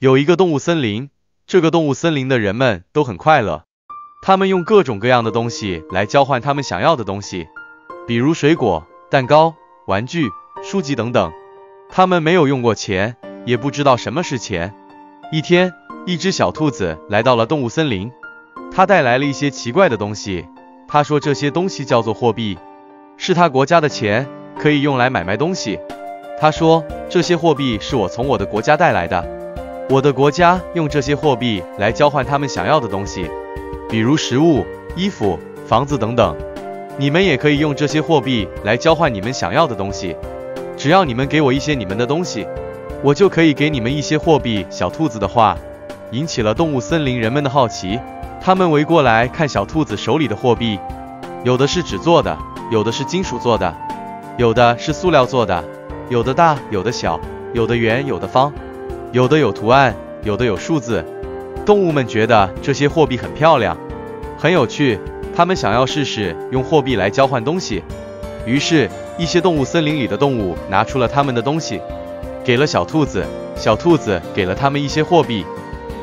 有一个动物森林，这个动物森林的人们都很快乐，他们用各种各样的东西来交换他们想要的东西，比如水果、蛋糕、玩具、书籍等等。他们没有用过钱，也不知道什么是钱。一天，一只小兔子来到了动物森林，它带来了一些奇怪的东西。它说这些东西叫做货币，是它国家的钱，可以用来买卖东西。他说，这些货币是我从我的国家带来的，我的国家用这些货币来交换他们想要的东西，比如食物、衣服、房子等等。你们也可以用这些货币来交换你们想要的东西，只要你们给我一些你们的东西，我就可以给你们一些货币。小兔子的话引起了动物森林人们的好奇，他们围过来看小兔子手里的货币，有的是纸做的，有的是金属做的，有的是塑料做的，有的大，有的小，有的圆，有的方，有的有图案，有的有数字。动物们觉得这些货币很漂亮，很有趣，他们想要试试用货币来交换东西。于是，一些动物森林里的动物拿出了他们的东西，给了小兔子，小兔子给了他们一些货币。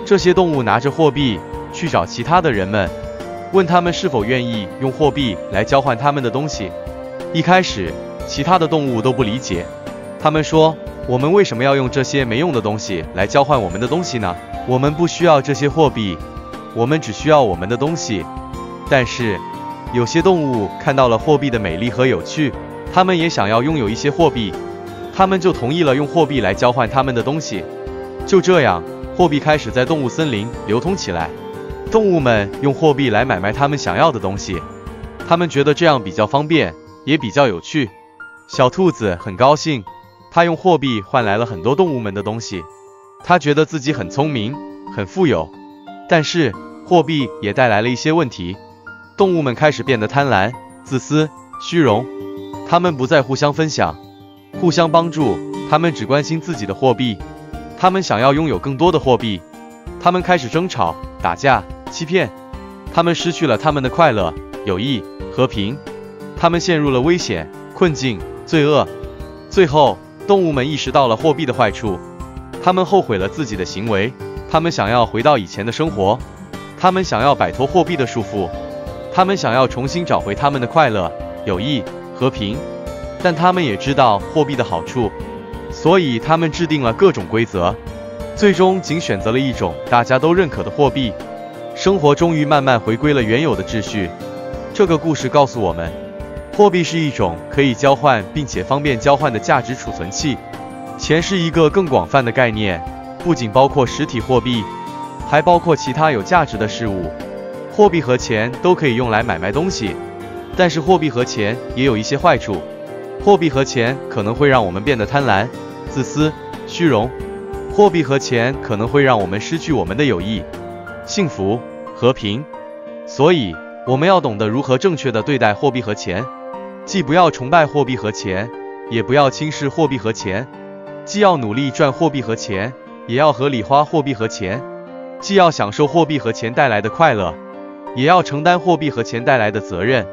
这些动物拿着货币去找其他的人们，问他们是否愿意用货币来交换他们的东西。一开始，其他的动物都不理解，他们说，我们为什么要用这些没用的东西来交换我们的东西呢？我们不需要这些货币，我们只需要我们的东西。但是，有些动物看到了货币的美丽和有趣，他们也想要拥有一些货币，他们就同意了用货币来交换他们的东西。就这样，货币开始在动物森林流通起来，动物们用货币来买卖他们想要的东西，他们觉得这样比较方便，也比较有趣。小兔子很高兴，它用货币换来了很多动物们的东西，它觉得自己很聪明，很富有。但是，货币也带来了一些问题，动物们开始变得贪婪、自私、虚荣，他们不再互相分享、互相帮助，他们只关心自己的货币，他们想要拥有更多的货币，他们开始争吵、打架、欺骗，他们失去了他们的快乐、友谊、和平，他们陷入了危险、困境、罪恶。最后，动物们意识到了货币的坏处，他们后悔了自己的行为，他们想要回到以前的生活，他们想要摆脱货币的束缚，他们想要重新找回他们的快乐、友谊、和平。但他们也知道货币的好处，所以他们制定了各种规则，最终仅选择了一种大家都认可的货币。生活终于慢慢回归了原有的秩序。这个故事告诉我们，货币是一种可以交换并且方便交换的价值储存器。钱是一个更广泛的概念，不仅包括实体货币，还包括其他有价值的事物。货币和钱都可以用来买卖东西，但是货币和钱也有一些坏处。货币和钱可能会让我们变得贪婪、自私、虚荣。货币和钱可能会让我们失去我们的友谊、幸福、和平。所以，我们要懂得如何正确地对待货币和钱，既不要崇拜货币和钱，也不要轻视货币和钱，既要努力赚货币和钱，也要合理花货币和钱，既要享受货币和钱带来的快乐，也要承担货币和钱带来的责任。